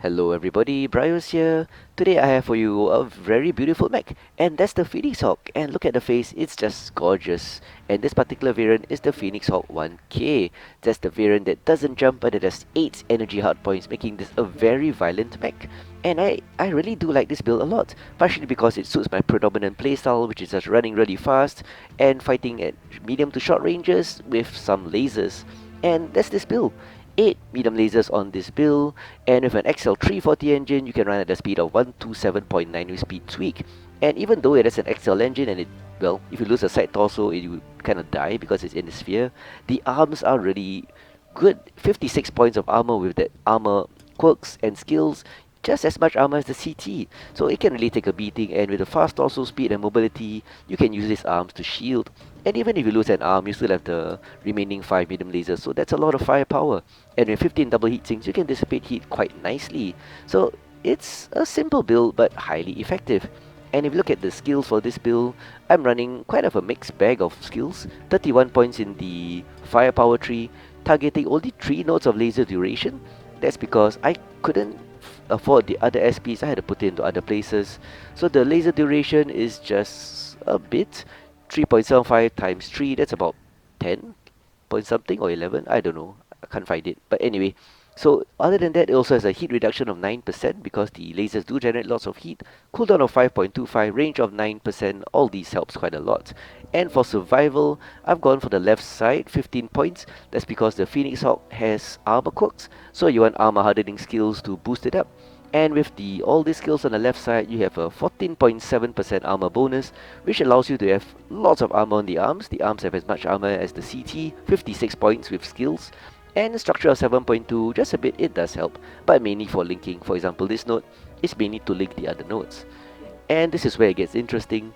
Hello everybody, BrioS here. Today I have for you a very beautiful mech, and that's the Phoenix Hawk. And look at the face, it's just gorgeous. And this particular variant is the Phoenix Hawk 1K. That's the variant that doesn't jump but it has 8 energy hard points, making this a very violent mech. And I really do like this build a lot, partially because it suits my predominant playstyle, which is just running really fast and fighting at medium to short ranges with some lasers. And that's this build. 8 medium lasers on this build, and with an XL340 engine, you can run at the speed of 127.9 with speed tweak. And even though it has an XL engine and well, if you lose a side torso, it will kind of die because it's in the sphere, the arms are really good. 56 points of armor with that armor quirks and skills, just as much armor as the CT. So it can really take a beating, and with the fast torso speed and mobility, you can use these arms to shield. And even if you lose an arm, you still have the remaining 5 medium lasers, so that's a lot of firepower. And with 15 double heat sinks, you can dissipate heat quite nicely. So it's a simple build, but highly effective. And if you look at the skills for this build, I'm running quite of a mixed bag of skills. 31 points in the firepower tree, targeting only 3 nodes of laser duration. That's because I couldn't afford the other SPs, I had to put it into other places. So the laser duration is just a bit. 3.75 times 3, that's about 10 point something or 11, I don't know, I can't find it. But anyway, so other than that, it also has a heat reduction of 9% because the lasers do generate lots of heat, cooldown of 5.25, range of 9%, all these helps quite a lot. And for survival, I've gone for the left side, 15 points. That's because the Phoenix Hawk has armor quirks, so you want armor hardening skills to boost it up. And with all these skills on the left side, you have a 14.7% armor bonus, which allows you to have lots of armor on the arms. The arms have as much armor as the CT, 56 points with skills, and a structure of 7.2, just a bit, it does help, but mainly for linking. For example, this node is mainly to link the other nodes. And this is where it gets interesting.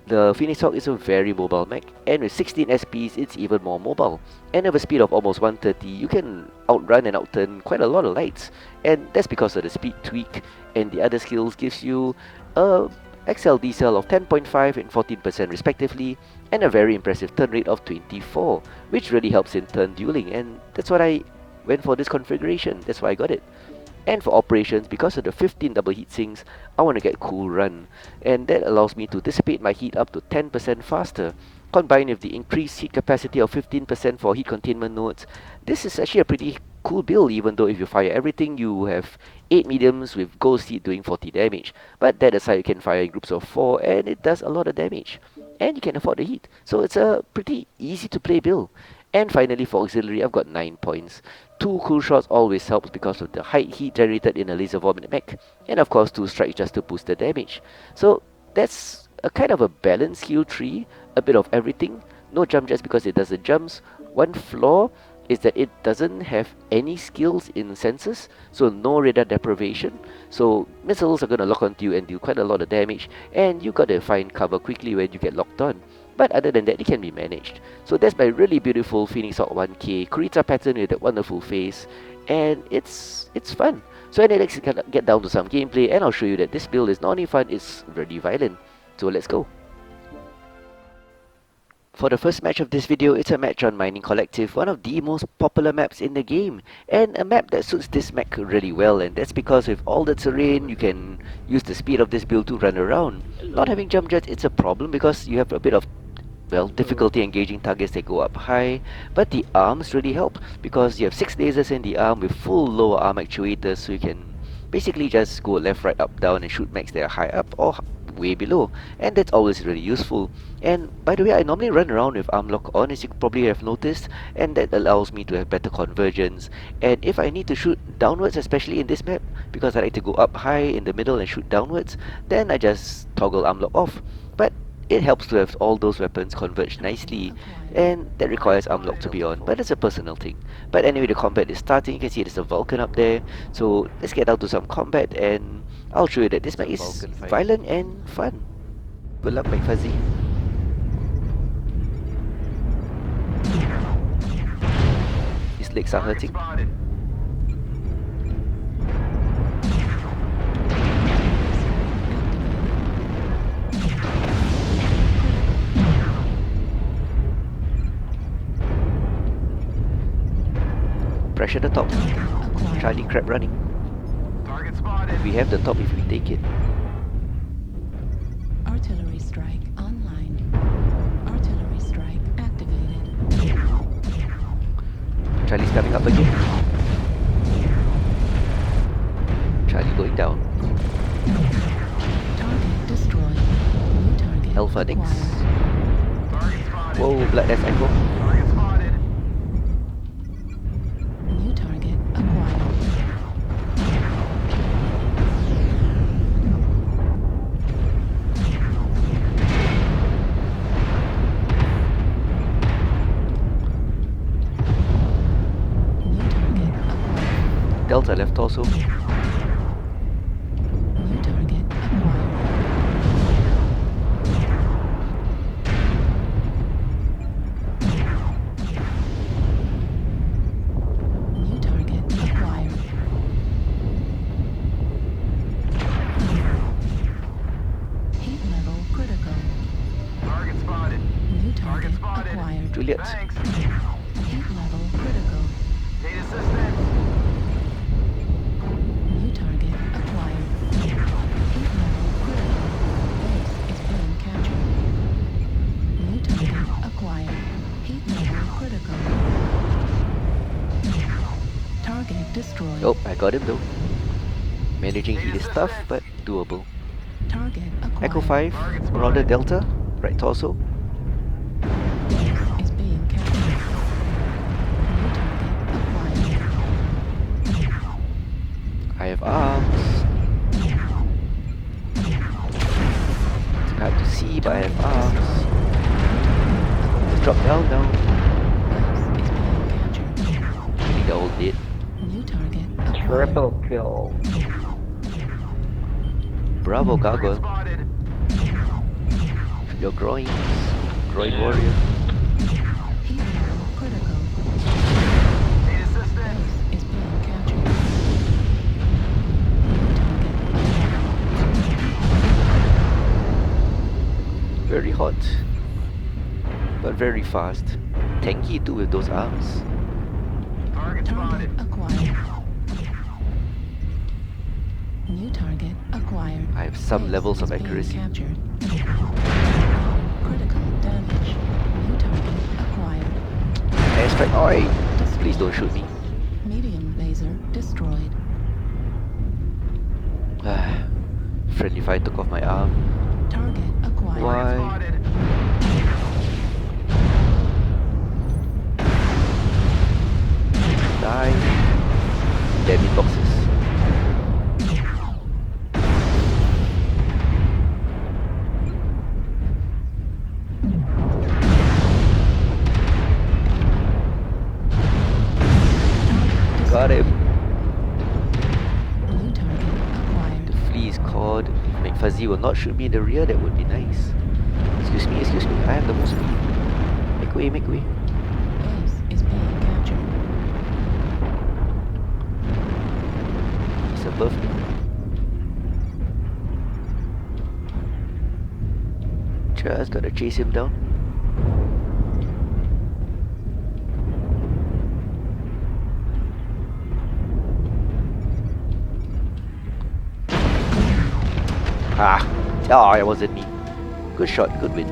The Phoenix Hawk is a very mobile mech, and with 16 SPs, it's even more mobile. And with a speed of almost 130, you can outrun and outturn quite a lot of lights. And that's because of the speed tweak, and the other skills gives you a XL decel of 10.5 and 14% respectively, and a very impressive turn rate of 24, which really helps in turn dueling, and that's what I went for this configuration, that's why I got it. And for operations, because of the 15 double heat sinks, I want to get cool run, and that allows me to dissipate my heat up to 10% faster. Combined with the increased heat capacity of 15% for heat containment nodes, this is actually a pretty cool build, even though if you fire everything, you have 8 mediums with ghost heat doing 40 damage. But that aside, you can fire in groups of 4, and it does a lot of damage. And you can afford the heat, so it's a pretty easy to play build. And finally for auxiliary, I've got 9 points. 2 cool shots always helps because of the high heat generated in a laser vomit mech, and of course 2 strikes just to boost the damage. So that's a kind of a balanced skill tree, a bit of everything. No jump just because it doesn't jumps. One flaw is that it doesn't have any skills in senses, so no radar deprivation. So missiles are gonna lock onto you and do quite a lot of damage, and you gotta find cover quickly when you get locked on. But other than that, it can be managed. So that's my really beautiful Phoenix Hawk 1K Kurita pattern with that wonderful face, and it's fun. So anyway, let's get down to some gameplay, and I'll show you that this build is not only fun, it's really violent. So let's go. For the first match of this video, it's a match on Mining Collective, one of the most popular maps in the game, and a map that suits this mech really well, and that's because with all the terrain, you can use the speed of this build to run around. Not having jump jets, it's a problem because you have a bit of difficulty engaging targets that go up high, but the arms really help because you have 6 lasers in the arm with full lower arm actuators, so you can basically just go left, right, up, down and shoot mechs that are high up or way below, and that's always really useful. And by the way, I normally run around with arm lock on, as you probably have noticed, and that allows me to have better convergence. And if I need to shoot downwards, especially in this map, because I like to go up high in the middle and shoot downwards, then I just toggle arm lock off. But it helps to have all those weapons converge nicely, and that requires arm lock to be on, but it's a personal thing. But anyway, the combat is starting. You can see there's a Vulcan up there, so let's get down to some combat, and I'll show you that this map is violent and fun. Good luck, Mike Fuzzy. His legs are hurting. Pressure the top. Charlie Crab running. We have the top if we take it. Artillery strike online. Artillery strike activated. Charlie's coming up again. Charlie going down. Target destroyed. New target Alpha Nix. acquired. Whoa, Blood S Echo. New target acquired. New target acquired. Delta left torso. New target acquired. New target acquired. Heat level critical. New target acquired. Juliet. Heat level critical. New target acquired. Heat level critical. Base is being captured. New target acquired. Heat level critical. Target destroyed. Oh, I got him though. Managing heat is tough, but doable. Target acquired. Echo 5, Marauder Delta, right torso. Base is being captured. New target acquired. I have arms. It's hard to see, but I have arms. Let's drop down now. Base is being captured. Really the old dead. New target acquired. Triple kill. Bravo, Gargoyle. Your groins. Groin warrior. Heat level critical. Base is being captured. New target acquired. Very hot. But very fast. Tanky too with those arms. Target acquired. New target acquired. I have some Base levels of is being accuracy. captured. Critical damage. New target acquired. Airstrike. Oi! Please don't shoot me. Medium laser destroyed. Friendly fire took off my arm. Target acquired. Why? Die. Dead in boxes. Got him. New target acquired. The flea is caught. If McFuzzy will not shoot me in the rear, that would be nice. Excuse me, excuse me. I have the most speed. Make way, make way. Base is being captured. He's above me. Just gotta chase him down. Ah! Oh, it wasn't me. Good shot, good win.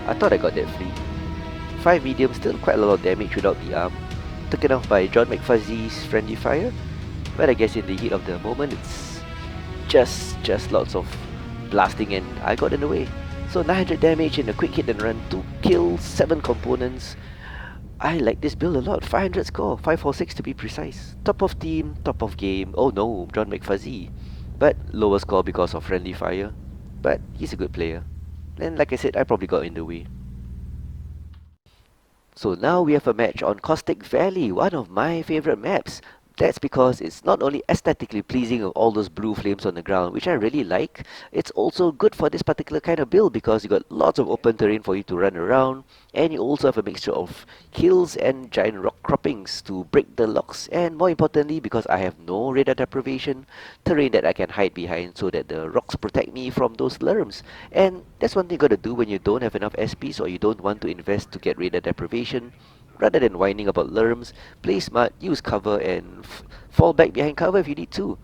I thought I got that flea. 5 medium, still quite a lot of damage without the arm. Taken off by John McFuzzy's friendly fire. But I guess in the heat of the moment, it's just lots of blasting and I got in the way. So 900 damage in a quick hit and run to kill 7 components. I like this build a lot. 500 score, 546 to be precise. Top of team, top of game. Oh no, John McFuzzy. But lower score because of friendly fire. But he's a good player. And like I said, I probably got in the way. So now we have a match on Caustic Valley, one of my favorite maps. That's because it's not only aesthetically pleasing with all those blue flames on the ground, which I really like, it's also good for this particular kind of build because you got lots of open terrain for you to run around, and you also have a mixture of hills and giant rock croppings to break the locks, and more importantly, because I have no radar deprivation, terrain that I can hide behind so that the rocks protect me from those lerms. And that's one thing you gotta do when you don't have enough SPs or you don't want to invest to get radar deprivation. Rather than whining about lerms, play smart, use cover, and fall back behind cover if you need to.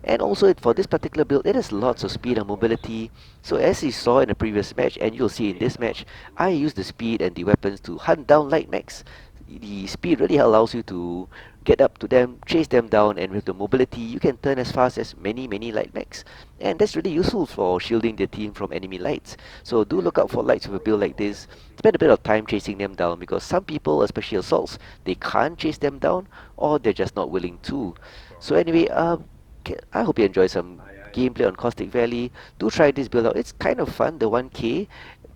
And also for this particular build, it has lots of speed and mobility. So as you saw in the previous match, and you'll see in this match, I use the speed and the weapons to hunt down light mechs. The speed really allows you to get up to them, chase them down, and with the mobility, you can turn as fast as many light mechs. And that's really useful for shielding the team from enemy lights. So do look out for lights with a build like this. Spend a bit of time chasing them down, because some people, especially assaults, they can't chase them down, or they're just not willing to. So anyway, I hope you enjoy some gameplay on Caustic Valley. Do try this build out. It's kind of fun, the 1K.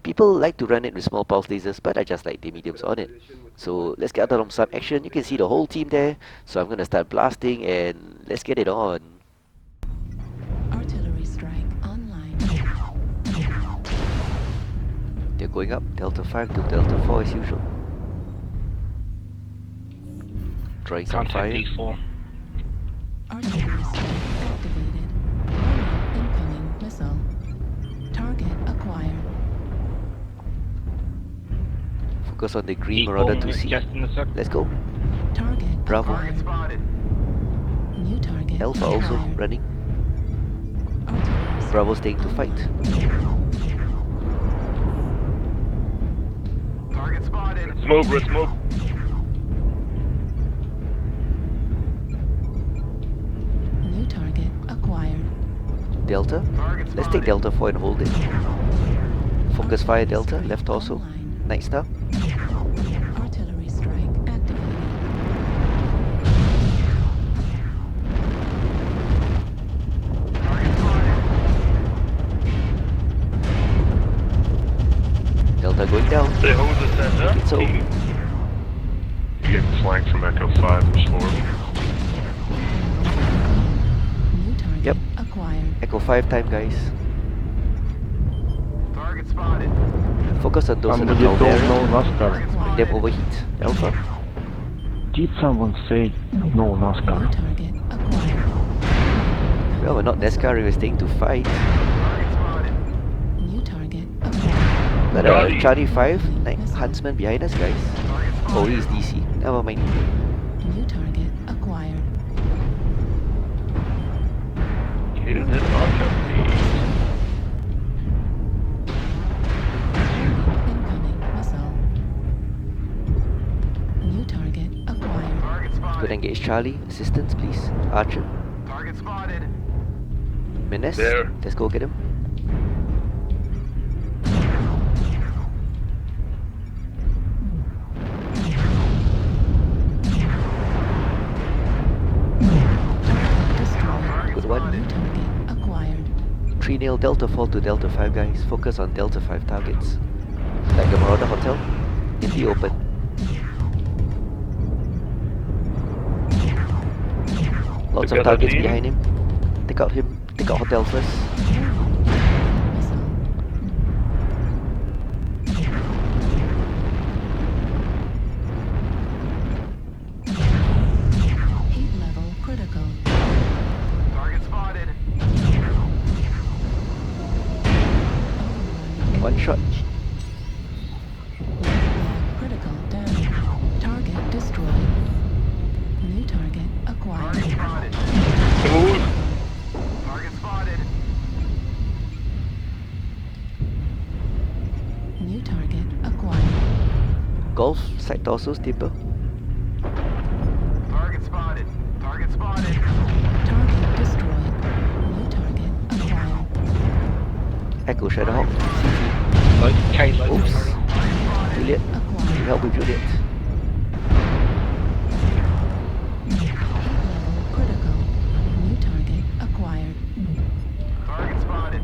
People like to run it with small pulse lasers, but I just like the mediums on it. So let's get out of some action. You can see the whole team there. So I'm gonna start blasting and let's get it on. Artillery strike online. They're going up, Delta 5 to Delta 4 as usual. Drawing some Contact fire. D4. Artillery strike activated. Incoming missile. Target acquired. Focus on the green Marauder D4 to see. just in a sec. Let's go. Target Bravo. acquired. New target Alpha also acquired. running. Artillery strike Bravo staying to fight. Target spotted. Smoke, red smoke. New target acquired. Delta. Let's take Delta 4 and hold it. Focus fire Delta, left torso. Online. Night Star. Artillery strike activated. Target spotted. Delta going down. They hold the center. So You get flanked from Echo 5 and 4. New target Yep. acquired. Echo 5 time, guys. Target spotted. Focus on those in the Somebody don't caldera. know NASCAR. Make them overheat. Alpha. Did someone say no New NASCAR? target acquired. Well, we're not NASCAR, we're staying to fight. Target spotted. New target acquired. Got Charlie. a Charlie 5, Night Huntsman behind us, guys. Target Oh, spotted. he's DC. Never mind. New target acquired. Killed it on Incoming missile. New target acquired. Target Good spotted. engage Charlie. Assistance, please. Archer. Target spotted. Menace. There. Let's go get him. Destroyed. Good one. New target acquired. 3-nail Delta 4 to Delta 5, guys. Focus on Delta 5 targets. Like the Marauder Hotel. In the open. Lots of Together, targets team. behind him. Take out him. Take out Hotel first. Missile. Heat level critical. Target spotted. Override One shot. engaged. Critical damage. Target destroyed. New target acquired. Target spotted. Move. Target spotted. New target acquired. Golf. Side torso. Steeper. Target spotted. Target spotted. Target destroyed. New target acquired. Echo Shadowhawk. Like, Kate, like, Oops. Juliet. Acquired. Help with Juliet. Heat level critical. New target acquired. Target spotted.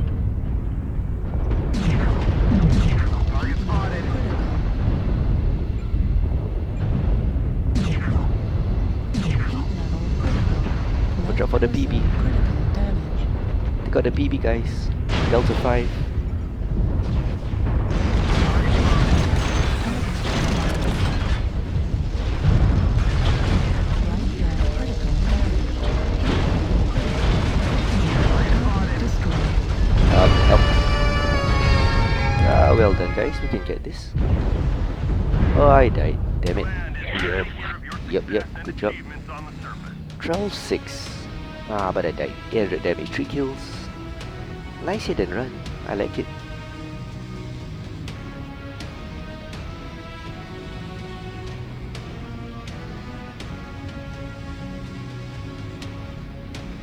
Target spotted. Critical. Heat level critical. Watch out for the BB. Critical damage. They got the BB, guys. Delta 5. Right leg critical damage. Target destroyed. Help. Well done, guys. We can get this. Oh, I died. Damn it. Yeah. Yep. Good job. 12-6. Ah, but I died. 800 damage, 3 kills. Nice hit and run. I like it.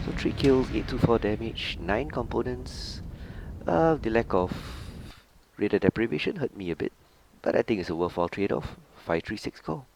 So 3 kills, 824 damage, 9 components. The lack of radar deprivation hurt me a bit, but I think it's a worthwhile trade-off. 536 call.